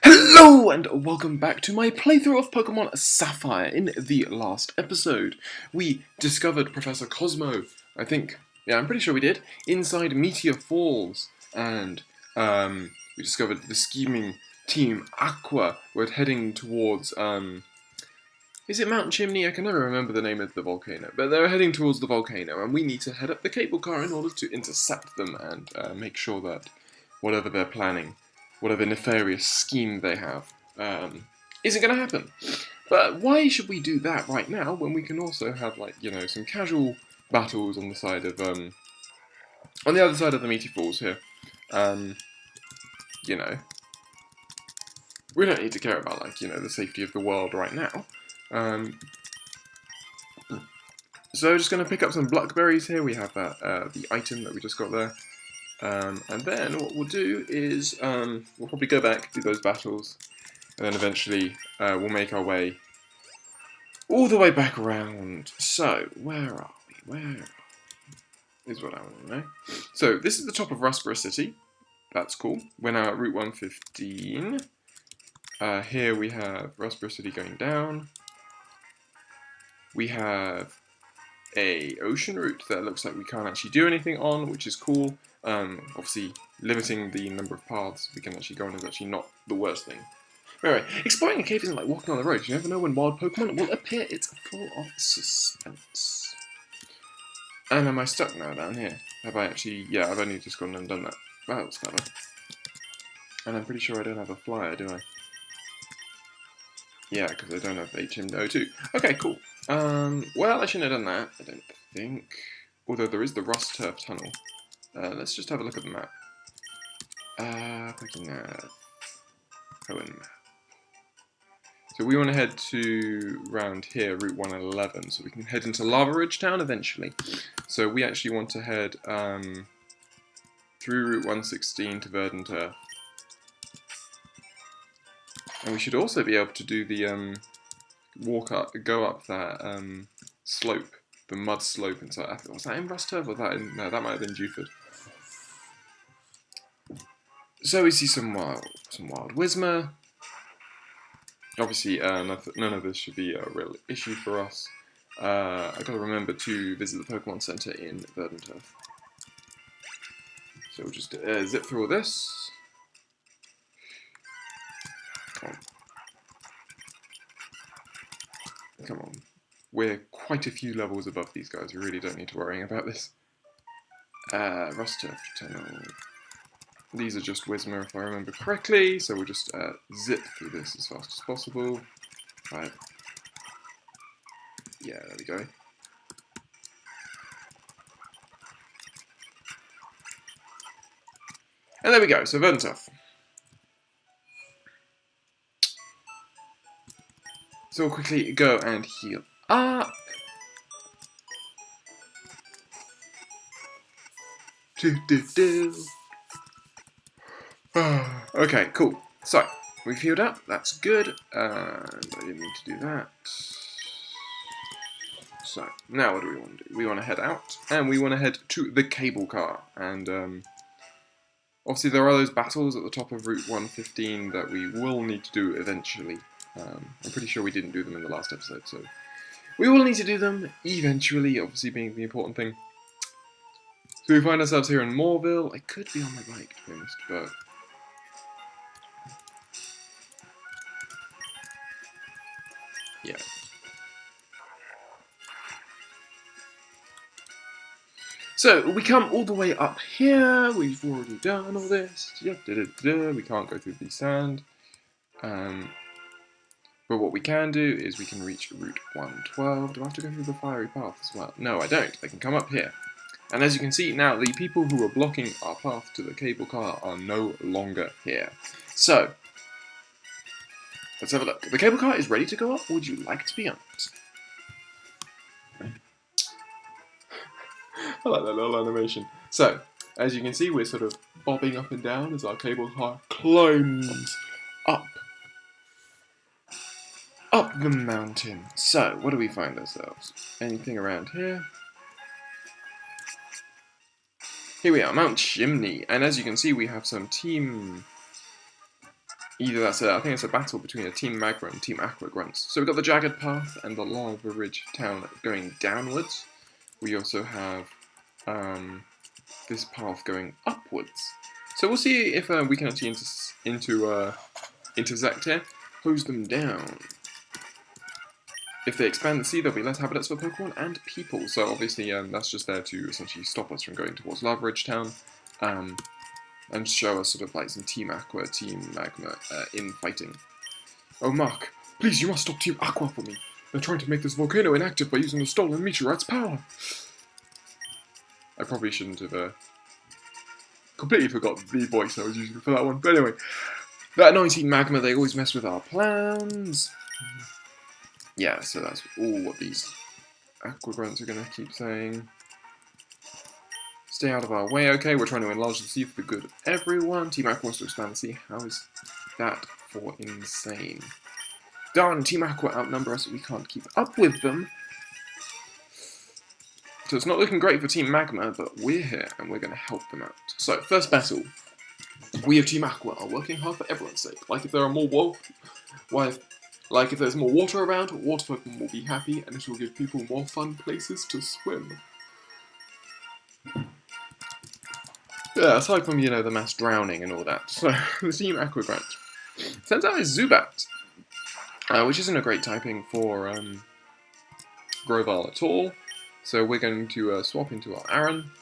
Hello and welcome back to my playthrough of Pokemon Sapphire. In the last episode, we discovered Professor Cosmo, I think, yeah, I'm pretty sure we did, inside Meteor Falls, and we discovered the scheming Team Aqua were heading towards, is it Mount Chimney? I can never remember the name of the volcano, but they're heading towards the volcano, and we need to head up the cable car in order to intercept them and make sure that whatever they're planning, whatever nefarious scheme they have, isn't going to happen. But why should we do that right now when we can also have, like, you know, some casual battles on the side of, on the other side of the Meteor Falls here? You know, we don't need to care about, like, you know, the safety of the world right now. So just going to pick up some blackberries here. We have that, the item that we just got there. And then what we'll do is we'll probably go back, do those battles, and then eventually we'll make our way all the way back around. So, where are we? Where is what I want to know. So, this is the top of Rustboro City. That's cool. We're now at Route 115. Here we have Rustboro City going down. We have a ocean route that looks like we can't actually do anything on, which is cool. Obviously, limiting the number of paths we can actually go on is actually not the worst thing. Anyway, exploring a cave isn't like walking on the road. You never know when wild Pokemon will appear. It's full of suspense. And am I stuck now down here? Have I actually... Yeah, I've only just gone and done that. Wow, that's clever. And I'm pretty sure I don't have a flyer, do I? Yeah, because I don't have HM02. Okay, cool. Well, I shouldn't have done that, I don't think. Although there is the Rust Turf Tunnel. Let's just have a look at the map. Clicking Cohen map. So we want to head to round here, Route 111, so we can head into Lava Ridge Town eventually. So we actually want to head through Route 116 to Verdant Turf. And we should also be able to do the go up that slope, the mud slope inside. Was that in Rust Turf or that in? No, that might have been Dewford. So we see some wild Whismur. Obviously, none of this should be a real issue for us. I gotta remember to visit the Pokemon Center in Verdant Turf. So we'll just zip through all this. Come on. Come on. We're quite a few levels above these guys. We really don't need to worry about this. Rust Turf Tunnel. These are just Whismur if I remember correctly, so we'll just zip through this as fast as possible. Right. Yeah, there we go. And there we go, so Verdant Turf. So we'll quickly go and heal up. Okay, cool. So, we've healed up, that's good. I didn't need to do that. So, now what do we want to do? We want to head out, and we want to head to the cable car. And, obviously there are those battles at the top of Route 115 that we will need to do eventually. I'm pretty sure we didn't do them in the last episode, so we will need to do them eventually, obviously being the important thing. So we find ourselves here in Moorville. I could be on my bike, to be honest, but... yeah. So, we come all the way up here. We've already done all this. We can't go through the sand. But what we can do is we can reach Route 112. Do I have to go through the fiery path as well? No, I don't. I can come up here. And as you can see now, the people who are blocking our path to the cable car are no longer here. So, let's have a look. The cable car is ready to go up. Would you like to be on it? I like that little animation. So, as you can see, we're sort of bobbing up and down as our cable car climbs up the mountain. So, what do we find ourselves? Anything around here? Here we are, Mount Chimney, and as you can see, we have some Team either that's I think it's a battle between a Team Magma and Team Aqua Grunts. So we've got the Jagged Path and the Lava Ridge Town going downwards. We also have this path going upwards. So we'll see if we can actually intersect here, hose them down. If they expand the sea, there'll be less habitats for Pokemon and people. So obviously that's just there to essentially stop us from going towards Lava Ridge Town. And show us sort of like some Team Aqua, Team Magma in fighting. Oh, Mark, please, you must stop Team Aqua for me. They're trying to make this volcano inactive by using the stolen meteorite's power. I probably shouldn't have completely forgot the voice I was using for that one. But anyway, that annoying Team Magma, they always mess with our plans. Yeah, so that's all what these Aqua Grunts are going to keep saying. Stay out of our way, okay? We're trying to enlarge the sea for the good of everyone. Team Aqua wants to expand the sea. How is that for insane? Darn, Team Aqua outnumber us, we can't keep up with them. So it's not looking great for Team Magma, but we're here and we're going to help them out. So, first battle. We of Team Aqua are working hard for everyone's sake. Like if there are more like if there's more water around, water Pokemon will be happy and it will give people more fun places to swim. Yeah, aside from, you know, the mass drowning and all that. So, the Team Aqua Grunt sends out his Zubat, which isn't a great typing for Grovyle at all. So we're going to swap into our Aaron.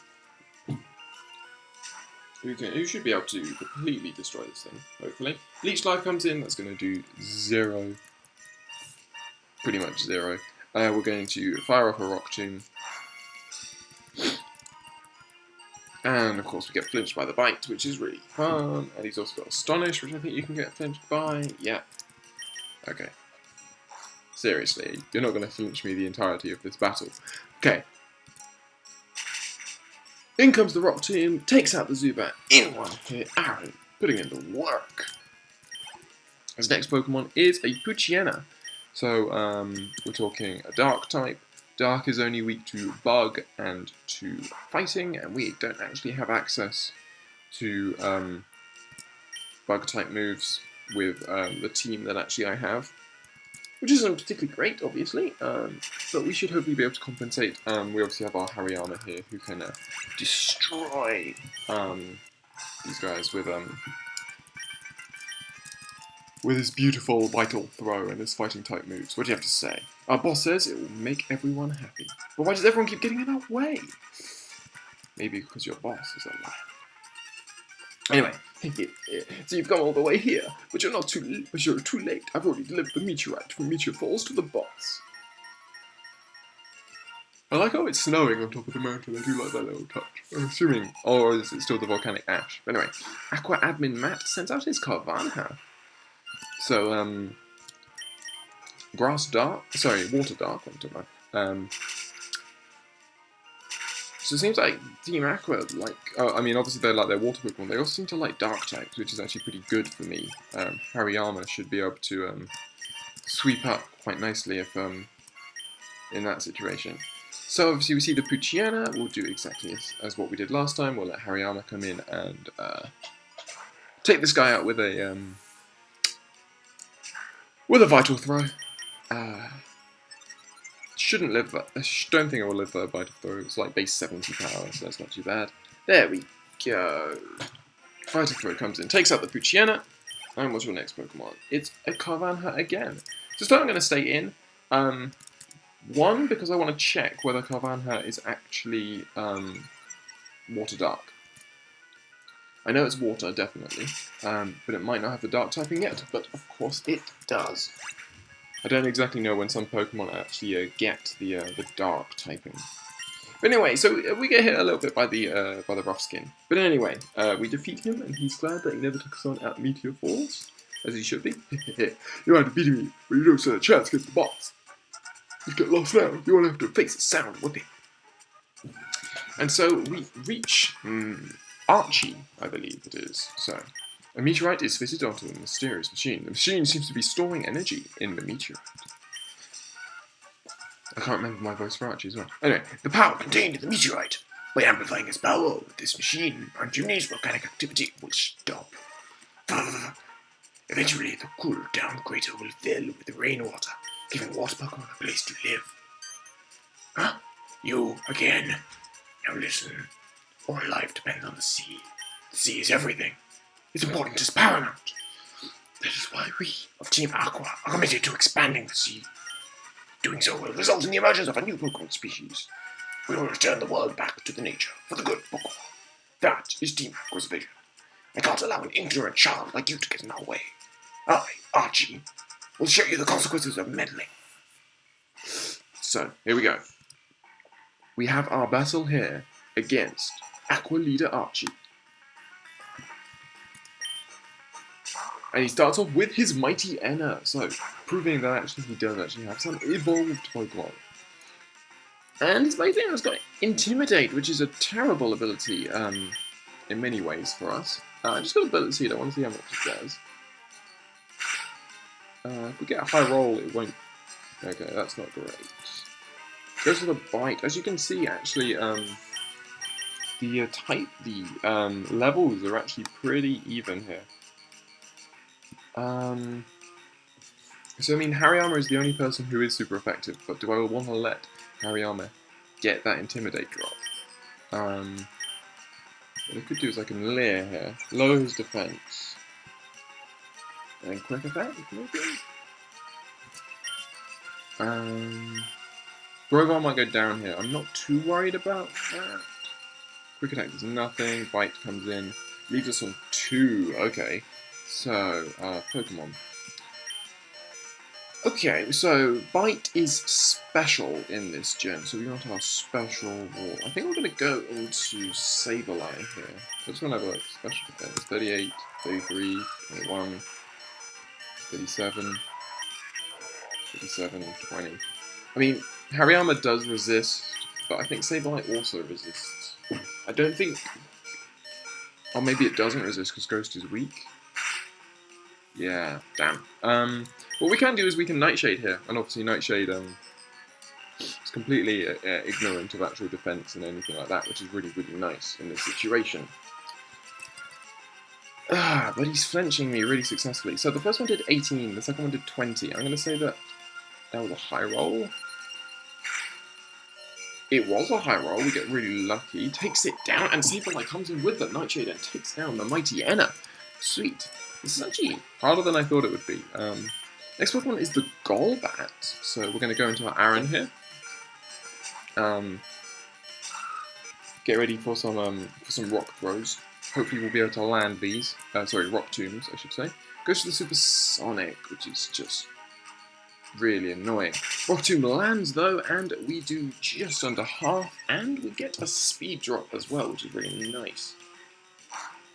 Who should be able to completely destroy this thing, hopefully. Leech Life comes in, that's going to do 0. Pretty much 0. We're going to fire off a Rock Tomb. And of course we get flinched by the bite, which is really fun. And he's also got Astonish, which I think you can get flinched by. Yeah. Okay. Seriously, you're not going to flinch me the entirety of this battle. Okay. In comes the Rock Tomb, takes out the Zubat in one hit. Aaron, putting in the work. His next Pokemon is a Poochyena. So, we're talking a Dark type. Dark is only weak to Bug and to Fighting, and we don't actually have access to Bug-type moves with the team that actually I have. Which isn't particularly great, obviously, but we should hopefully be able to compensate. We obviously have our Hariyama here, who can destroy these guys with his beautiful Vital Throw and his fighting-type moves. What do you have to say? Our boss says it will make everyone happy. But why does everyone keep getting in our way? Maybe because your boss is a liar. Anyway, so you've come all the way here, but you're too late. I've already delivered the meteorite from Meteor Falls to the boss. I like how it's snowing on top of the mountain. I do like that little touch. I'm assuming, or is it still the volcanic ash? But anyway, Aqua Admin Matt sends out his Carvanha. So, Water Dark, I'm talking about. So it seems like Team Aqua, like, I mean, obviously they like their water Pokemon, they also seem to like Dark types, which is actually pretty good for me. Hariyama should be able to sweep up quite nicely if in that situation. So obviously we see the Poochyena, we'll do exactly as what we did last time, we'll let Hariyama come in and take this guy out with a Vital Throw. Shouldn't live, but I don't think it will live by Vital Throw. It's like base 70 power, so that's not too bad. There we go. Vital Throw comes in, takes out the Poochyena. And what's your next Pokemon? It's a Carvanha again. So still I'm going to stay in. One, because I want to check whether Carvanha is actually Water Dark. I know it's water, definitely, but it might not have the Dark typing yet, but of course it does. I don't exactly know when some Pokemon actually get the Dark typing. But anyway, so we get hit a little bit by the rough skin. But anyway, we defeat him, and he's glad that he never took us on at Meteor Falls, as he should be. You might have beaten me, but you don't stand a chance against the boss. You get lost now, you won't have to face the sound whipping. And so we reach Archie, I believe it is. So, a meteorite is fitted onto a mysterious machine. The machine seems to be storing energy in the meteorite. I can't remember my voice for Archie as well. Anyway, the power contained in the meteorite. By amplifying its power with this machine, Archie's volcanic activity will stop. If Eventually, the cool down crater will fill with rainwater, giving water Pokemon a place to live. Huh? You, again. Now listen. All life depends on the sea. The sea is everything. Its importance is paramount. That is why we of Team Aqua are committed to expanding the sea. Doing so will result in the emergence of a new Pokemon species. We will return the world back to the nature for the good Pokemon. That is Team Aqua's vision. I can't allow an ignorant child like you to get in our way. I, Archie, will show you the consequences of meddling. So, here we go. We have our battle here against Aqua Leader Archie. And he starts off with his Mighty Enna, so proving that actually he does actually have some evolved Pokemon. And his Mighty Enna's got Intimidate, which is a terrible ability in many ways for us. I just got ability, I want to see how much it does. If we get a high roll, it won't... Okay, that's not great. Goes for the Bite. As you can see, actually, the levels are actually pretty even here. So I mean, Hariyama is the only person who is super effective, but do I want to let Hariyama get that Intimidate drop? What I could do is I can Leer here, lower his defense, and quick attack, maybe? Grovar might go down here. I'm not too worried about that. Quick attack does nothing, Bite comes in, leaves us on 2, okay. So, Pokemon. Okay, so Bite is special in this gen, so we want our special wall. I think we're going to go into Sableye here. So just want to have like special defense. 38, 33, 21, 37, 37, 20. I mean, Hariyama does resist, but I think Sableye also resists. I don't think... Or maybe it doesn't resist because Ghost is weak. Yeah, damn. What we can do is we can Nightshade here, and obviously Nightshade is completely ignorant of actual defense and anything like that, which is really, really nice in this situation. But he's flinching me really successfully. So the first one did 18, the second one did 20. I'm going to say that that was a high roll. It was a high roll, we get really lucky. Takes it down, and Sableye comes in with the Nightshade and takes down the Mighty Enna. Sweet. This is actually harder than I thought it would be. Next Pokemon is the Golbat. So we're going to go into our Aaron here. Get ready for some rock throws. Hopefully we'll be able to land these. Sorry, rock tombs, I should say. Goes to the Supersonic, which is just really annoying. Rock Tomb lands though, and we do just under half, and we get a speed drop as well, which is really nice.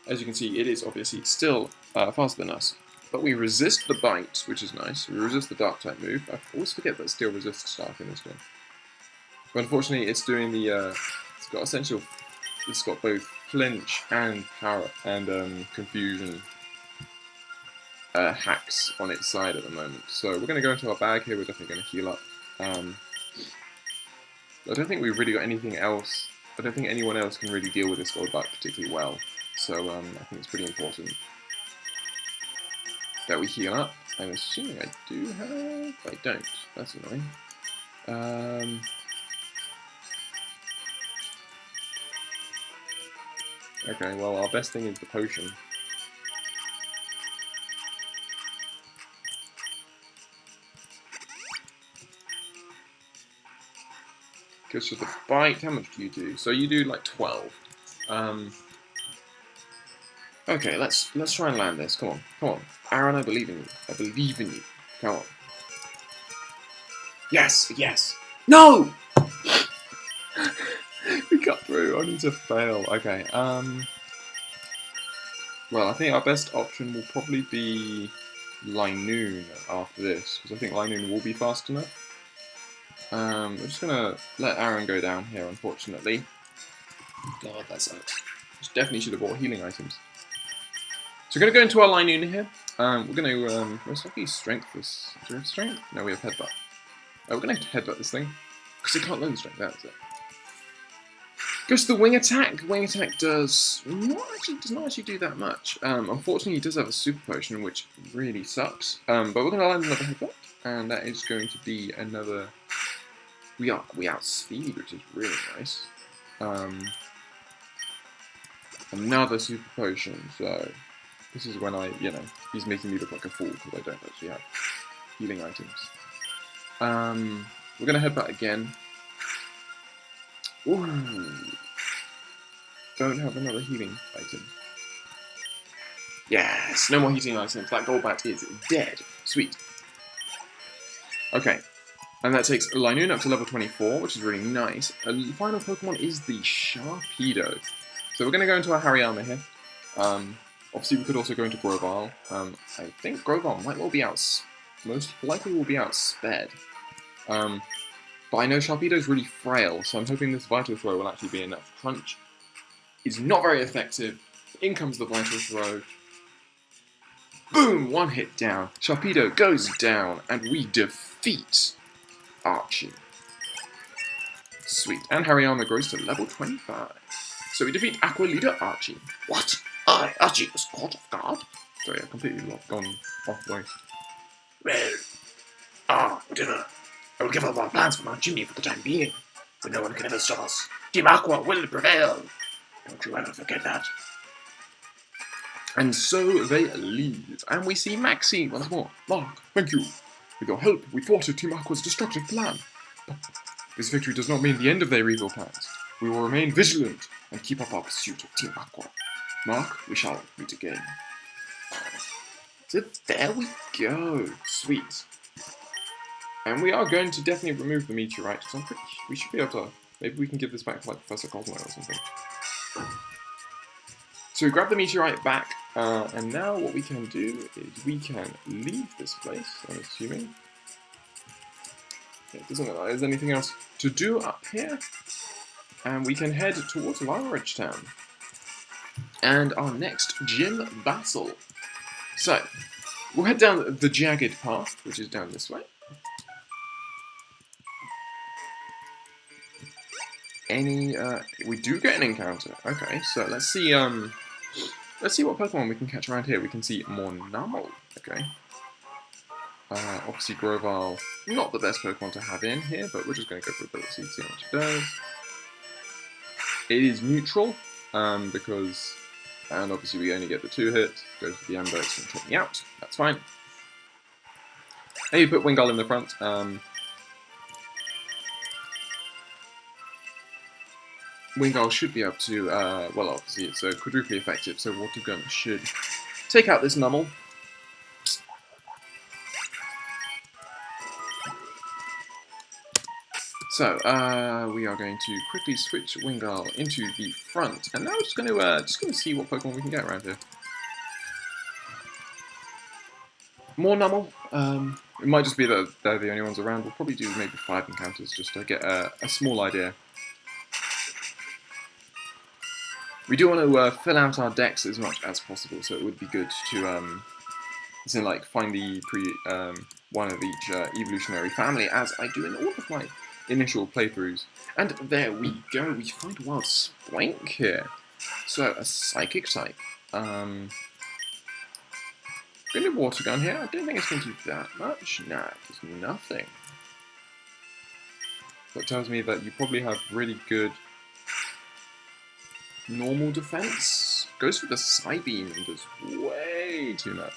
As you can see, it is obviously still faster than us, but we resist the Bite, which is nice. We resist the Dark type move. I always forget that Steel resists Dark in this one. But unfortunately, it's doing the. It's got essential. It's got both flinch and power and confusion hacks on its side at the moment. So we're going to go into our bag here. We're definitely going to heal up. I don't think we've really got anything else. I don't think anyone else can really deal with this Golbat particularly well. So I think it's pretty important that we heal up. I'm assuming I do have... I don't. That's annoying. Okay, well, our best thing is the potion. Goes for the Bite. How much do you do? So you do like 12. Okay, let's try and land this. Come on, come on, Aaron. I believe in you. I believe in you. Come on. Yes, yes. No. We got through. I need to fail. Okay. Well, I think our best option will probably be Linoon after this, because I think Linoon will be fast enough. We're just gonna let Aaron go down here, unfortunately. God, that sucks. Definitely should have bought healing items. So we're gonna go into our Linoon here. We're gonna most likely strength this. Do we have strength? No, we have headbutt. We're gonna headbutt this thing because it can't learn strength. That's it. Goes to the wing attack. Wing attack does not actually do that much. Unfortunately, he does have a super potion, which really sucks. But we're going to land another headbutt, and that is going to be another. We outspeed, which is really nice. Another super potion. So this is when he's making me look like a fool because I don't actually have healing items. We're going to headbutt again. Ooh. Don't have another healing item. Yes, no more healing items. That Golbat is dead. Sweet. Okay. And that takes Linoon up to level 24, which is really nice. The final Pokemon is the Sharpedo. So we're going to go into our Hariyama here. Obviously, we could also go into Grovyle. I think Grovyle might well be most likely will be outsped. But I know Sharpedo is really frail, so I'm hoping this Vital Throw will actually be enough. Punch is not very effective. In comes the Vital Throw. Boom! One hit down. Sharpedo goes down, and we defeat Archie. Sweet. And Hariyama grows to level 25. So we defeat Aqua Leader Archie. What? Archie was caught off guard? Sorry, I completely gone off voice. Well, whatever. I will give up our plans for Mount Chimney for the time being, but no one can ever stop us. Team Aqua will prevail. Don't you ever forget that. And so they leave, and we see Maxie once more. Mark, thank you. With your help, we thwarted Team Aqua's destructive plan. But this victory does not mean the end of their evil plans. We will remain vigilant and keep up our pursuit of Team Aqua. Mark, we shall meet again. So there we go. Sweet. And we are going to definitely remove the meteorite, so I'm pretty we should be able to. Maybe we can give this back to like Professor Cosmo or something. So we grab the meteorite back, and now what we can do is we can leave this place, I'm assuming. It doesn't look like there's anything else to do up here. And we can head towards Larridge Town. And our next gym battle. So, we'll head down the jagged path, which is down this way. We do get an encounter. Okay, so let's see what Pokemon we can catch around here. We can see more Numel. Okay. Obviously Grovyle, not the best Pokemon to have in here, but we're just going to go for ability, see how much it does. It is neutral, because, and obviously we only get the 2 hits, goes for the Amber, it's going to take me out, that's fine. And you put Wingull in the front. Wingull should be able to, well obviously it's quadruply effective, so Water Gun should take out this Numel. So, we are going to quickly switch Wingull into the front, and now we're just going to see what Pokemon we can get around here. More Numel. It might just be that they're the only ones around. We'll probably do maybe 5 encounters just to get a small idea. We do want to fill out our decks as much as possible, so it would be good to, find the one of each evolutionary family, as I do in all of my initial playthroughs. And there we go, we find Wild Spoink here. So, a Psychic type. Going to Water Gun here. I don't think it's going to do that much. Nah, it does nothing. That tells me that you probably have really good normal defense. Goes for the Psybeam and does way too much.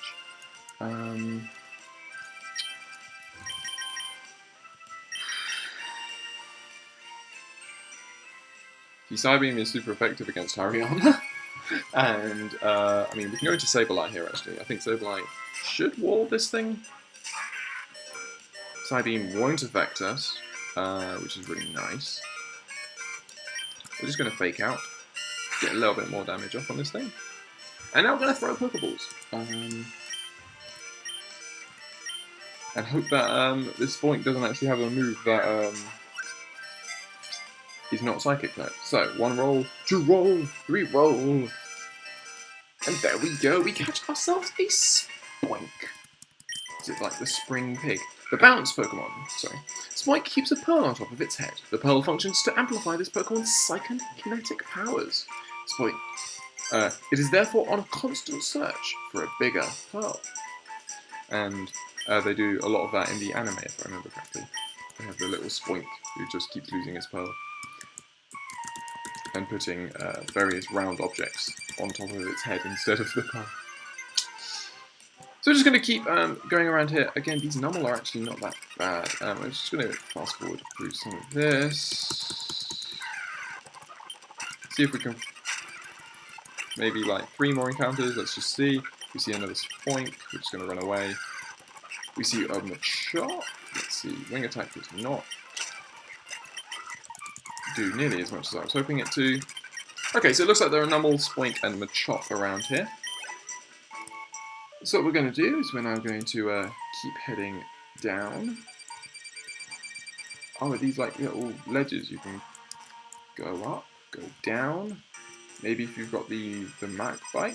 The Psybeam is super effective against Hariyama. And, I mean, we can go into Sableye here, actually. I think Sableye should wall this thing. Psybeam won't affect us, which is really nice. We're just going to fake out, get a little bit more damage off on this thing. And now we're going to throw Pokeballs. And hope that this Spoink doesn't actually have a move that is not Psychic type. So, 1 roll, 2 roll, 3 roll. And there we go, we catch ourselves a Spoink. Is it like the spring pig? The bounce Pokemon, sorry. Spike keeps a pearl on top of its head. The pearl functions to amplify this Pokemon's psychokinetic powers. Spike. It is therefore on a constant search for a bigger pearl. And they do a lot of that in the anime, if I remember correctly. They have the little Spoink who just keeps losing his pearl. And putting various round objects on top of its head instead of the pearl. So we're just going to keep going around here. Again, these Numel are actually not that bad. I'm just going to fast forward through some of this. See if we can maybe like 3 more encounters. Let's just see. We see another Spoink, which is going to run away. We see a Machop. Let's see. Wing Attack does not do nearly as much as I was hoping it to. Okay, so it looks like there are Numel, Spoink, and Machop around here. So what we're going to do is we're now going to keep heading down. Oh, are these like little ledges you can go up, go down? Maybe if you've got the Mac bike.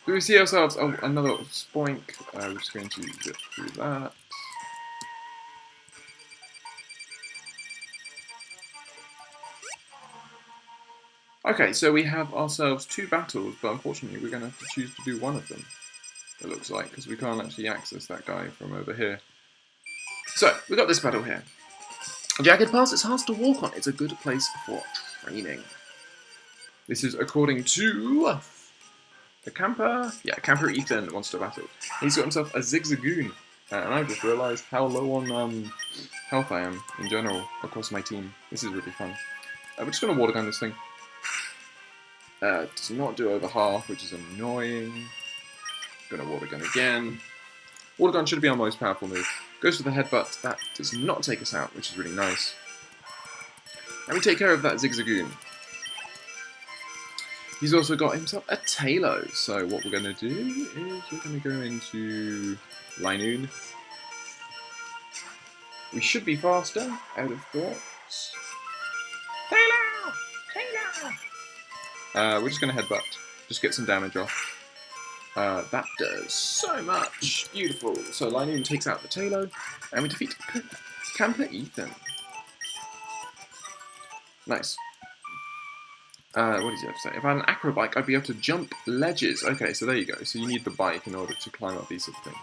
Do we see ourselves another Spoink? We're just going to get through that. Okay, so we have ourselves 2 battles, but unfortunately we're going to have to choose to do one of them, it looks like, because we can't actually access that guy from over here. So, we've got this battle here. Jagged Pass is hard to walk on. It's a good place for training. This is according to the camper. Yeah, Camper Ethan wants to battle. He's got himself a Zigzagoon, and I've just realised how low on health I am in general across my team. This is really fun. We're just going to water gun this thing. Does not do over half, which is annoying. Gonna water gun again. Water gun should be our most powerful move. Goes for the headbutt. That does not take us out, which is really nice. And we take care of that Zigzagoon. He's also got himself a Tailo. So what we're gonna do is we're gonna go into Linoon. We should be faster, out of thoughts. Tailo! Tailo! We're just going to headbutt. Just get some damage off. That does so much. Beautiful. So Linoon takes out the Tailo, and we defeat Camper Ethan. Nice. What does he have to say? If I had an acro bike, I'd be able to jump ledges. Okay, so there you go. So you need the bike in order to climb up these sort of things.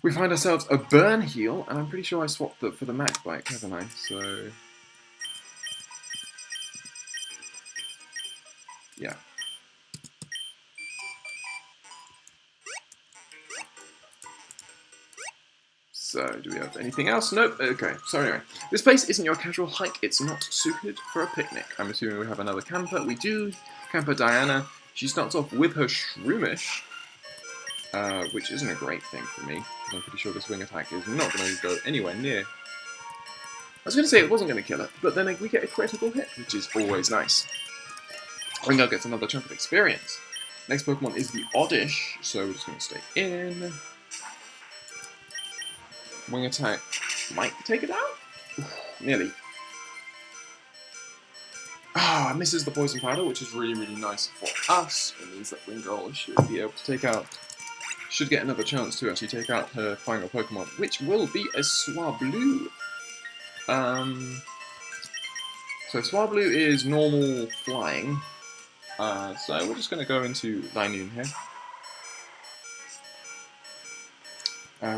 We find ourselves a burn heal, and I'm pretty sure I swapped it for the Mac bike, haven't I? So yeah. So, do we have anything else? Nope. Okay, so anyway. This place isn't your casual hike. It's not suited for a picnic. I'm assuming we have another camper. We do. Camper Diana. She starts off with her Shroomish, which isn't a great thing for me. I'm pretty sure this wing attack is not going to go anywhere near. I was going to say it wasn't going to kill her, but then we get a critical hit, which is always nice. Ringo gets another chunk of experience. Next Pokemon is the Oddish, so we're just going to stay in. Wing attack might take it out? Oof, nearly. Ah, misses the poison powder, which is really, really nice for us. It means that Ringo should be able to take out, should get another chance to actually take out her final Pokemon, which will be a Swablu. So Swablu is normal flying. So we're just going to go into Linoon here.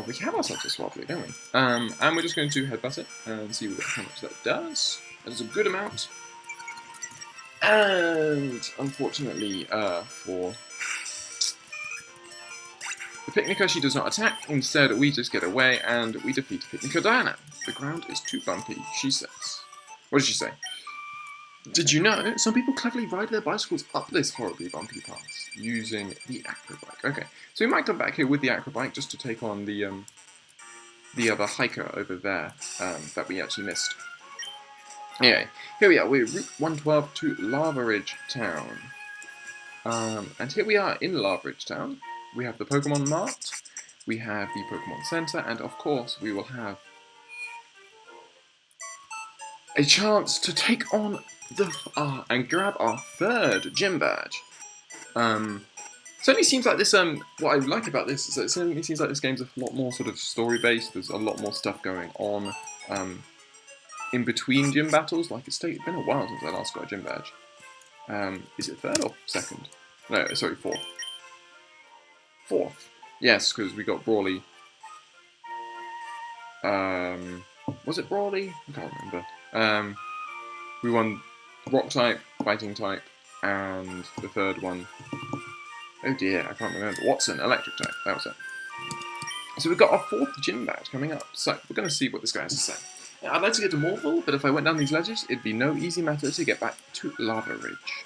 We have ourselves a Swablu, don't we? And we're just going to headbutt it and see how much that does. That is a good amount. And unfortunately for the Picnicker, she does not attack. Instead, we just get away and we defeat Picnicker Diana. The ground is too bumpy, she says. What did she say? Did you know some people cleverly ride their bicycles up this horribly bumpy path using the acrobike? Okay, so we might come back here with the acrobike just to take on the other hiker over there that we actually missed. Anyway, here we are. We're Route 112 to Lava Ridge Town. And here we are in Lava Ridge Town. We have the Pokemon Mart, we have the Pokemon Center, and of course we will have a chance to take on and grab our third gym badge. Certainly seems like this. What I like about this is that it certainly seems like this game's a lot more sort of story based. There's a lot more stuff going on in between gym battles. Like it's been a while since I last got a gym badge. Is it third or second? No, sorry, fourth. Fourth. Yes, because we got Brawly. Was it Brawly? I can't remember. We won Rock type, Fighting type, and the third one. Oh dear, I can't remember. Watson, Electric type. That was it. So we've got our fourth gym badge coming up. So we're going to see what this guy has to say. I'd like to get to Morphle, but if I went down these ledges, it'd be no easy matter to get back to Lava Ridge.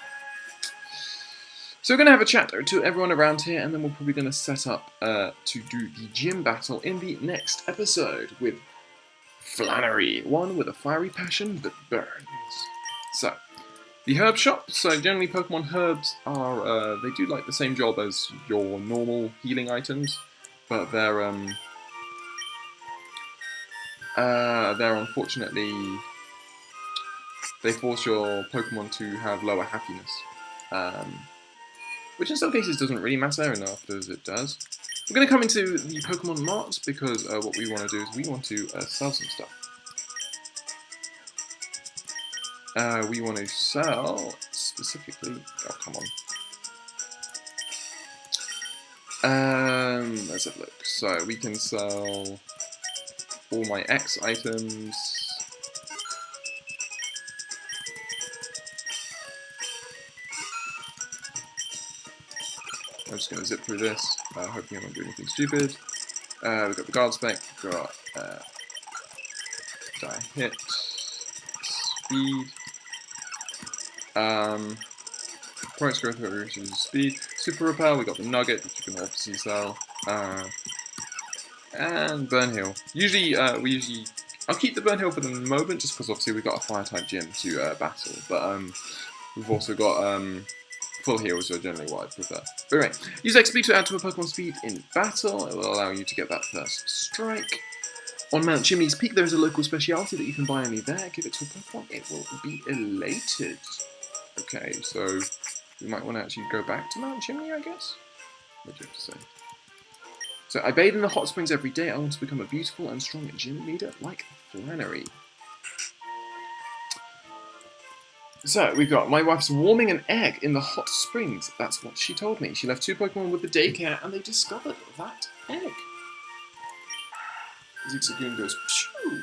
So we're going to have a chat to everyone around here, and then we're probably going to set up to do the gym battle in the next episode with Flannery, one with a fiery passion that burns. So, the herb shop. So generally Pokemon herbs are, they do like the same job as your normal healing items, but they're unfortunately, they force your Pokemon to have lower happiness. Which in some cases doesn't really matter, and others it does. We're going to come into the Pokemon Mart because what we want to do is we want to sell some stuff. We want to sell specifically. Oh, come on. Let's have a look. So we can sell all my X items. I'm just going to zip through this, hoping I don't do anything stupid. We've got the guard spec, we've got die hit, speed, price growth, which is speed, super repel, we got the nugget, which you can obviously sell, and burn heal. Usually, I'll keep the burn heal for the moment, just because obviously we've got a fire type gym to battle, but we've also got full heals are generally what I prefer. But anyway, use XP to add to a Pokemon speed in battle. It will allow you to get that first strike. On Mount Chimney's Peak, there is a local speciality that you can buy only there. Give it to a Pokemon, it will be elated. Okay, so we might want to actually go back to Mount Chimney, I guess? What do you have to say? So, I bathe in the hot springs every day. I want to become a beautiful and strong gym leader like Flannery. So, we've got my wife's warming an egg in the hot springs. That's what she told me. She left 2 Pokemon with the daycare and they discovered that egg. Zigzagoon goes, pshoo!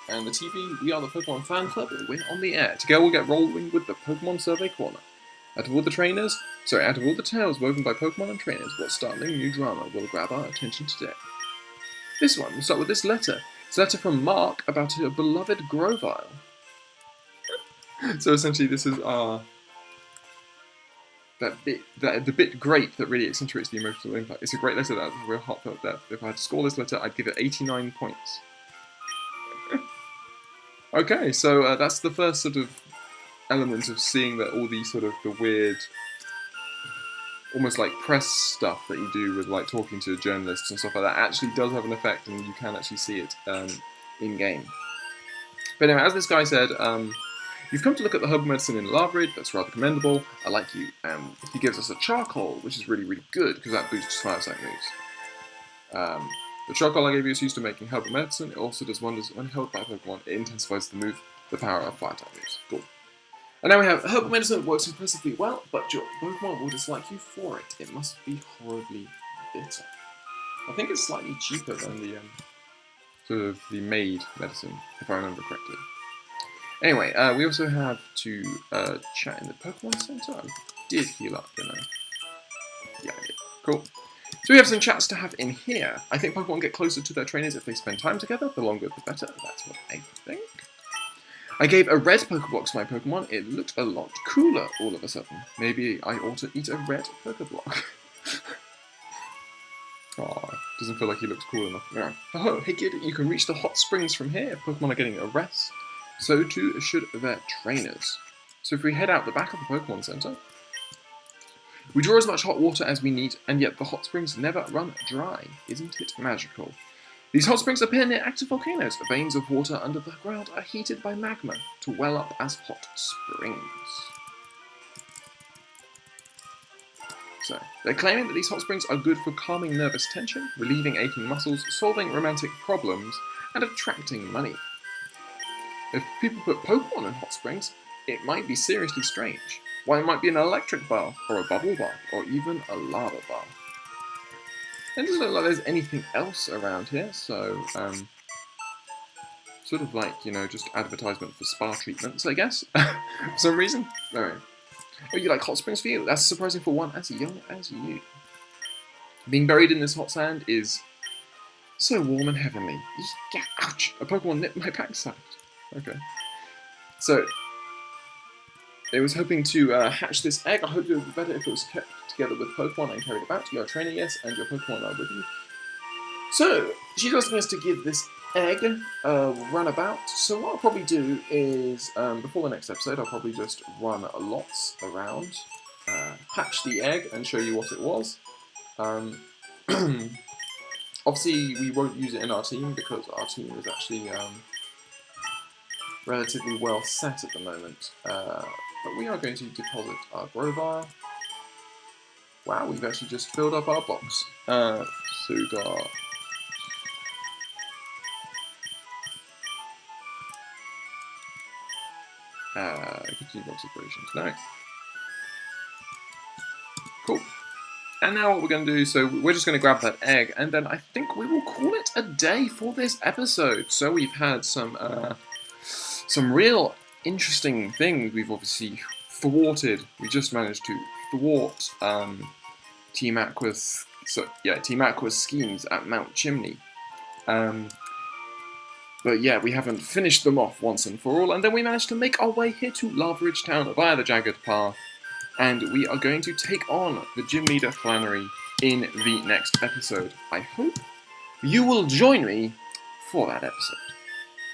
And the TV, we are the Pokemon Fan Club, and we're on the air. Together we'll get rolling with the Pokemon Survey Corner. Out of all the tales woven by Pokemon and trainers, what startling new drama will grab our attention today? This one, we'll start with this letter. It's a letter from Mark about a beloved Grovyle. So essentially, this is the bit great that really accentuates the emotional impact. It's a great letter that has a real heartfelt depth. If I had to score this letter, I'd give it 89 points. Okay, so that's the first sort of element of seeing that all these sort of the weird, almost like press stuff that you do with like talking to journalists and stuff like that actually does have an effect, and you can actually see it in game. But anyway, as this guy said. You've come to look at the herbal medicine in Lavrid, that's rather commendable. I like you. He gives us a charcoal, which is really, really good, because that boosts fire type moves. The charcoal I gave you is used to making herbal medicine. It also does wonders when held by Pokemon. It intensifies the power of fire type moves. Cool. And now we have herbal medicine that works impressively well, but your Pokemon will dislike you for it. It must be horribly bitter. I think it's slightly cheaper than the sort of the made medicine, if I remember correctly. Anyway, we also have to chat in the Pokemon Center. I did heal up, didn't I? Yeah, I did. Cool. So we have some chats to have in here. I think Pokemon get closer to their trainers if they spend time together. The longer, the better. That's what I think. I gave a red Pokeblock to my Pokemon. It looked a lot cooler all of a sudden. Maybe I ought to eat a red Pokeblock. Aw, doesn't feel like he looks cool enough. Yeah. Oh, hey kid, you can reach the hot springs from here. Pokemon are getting a rest. So too should their trainers. So if we head out the back of the Pokemon Center, we draw as much hot water as we need, and yet the hot springs never run dry. Isn't it magical? These hot springs appear near active volcanoes. The veins of water under the ground are heated by magma to well up as hot springs. So, they're claiming that these hot springs are good for calming nervous tension, relieving aching muscles, solving romantic problems, and attracting money. If people put Pokemon in hot springs, it might be seriously strange. Why, it might be an electric bath, or a bubble bath, or even a lava bath. It doesn't look like there's anything else around here, so, sort of like, you know, just advertisement for spa treatments, I guess, for some reason. Alright. Oh, you like hot springs for you? That's surprising for one as young as you. Being buried in this hot sand is so warm and heavenly. Yeah, ouch! A Pokemon nipped my backside. Okay. So, it was hoping to hatch this egg. I hope it would be better if it was kept together with Pokemon and carried about. You are a trainer, yes, and your Pokemon are with you. So, she's asking us to give this egg a runabout. So what I'll probably do is, before the next episode, I'll probably just run lots around, hatch the egg and show you what it was. Obviously, we won't use it in our team because our team is actually relatively well set at the moment. But we are going to deposit our Grovar. Wow, we've actually just filled up our box. Sugar. Continue box operations. No. Cool. And now what we're going to do, so we're just going to grab that egg, and then I think we will call it a day for this episode. So we've had some real interesting things we've obviously thwarted. We just managed to thwart Team Aqua's schemes at Mount Chimney. But yeah, we haven't finished them off once and for all, and then we managed to make our way here to Laveridge Town via the Jagged Path, and we are going to take on the gym leader Flannery in the next episode. I hope you will join me for that episode.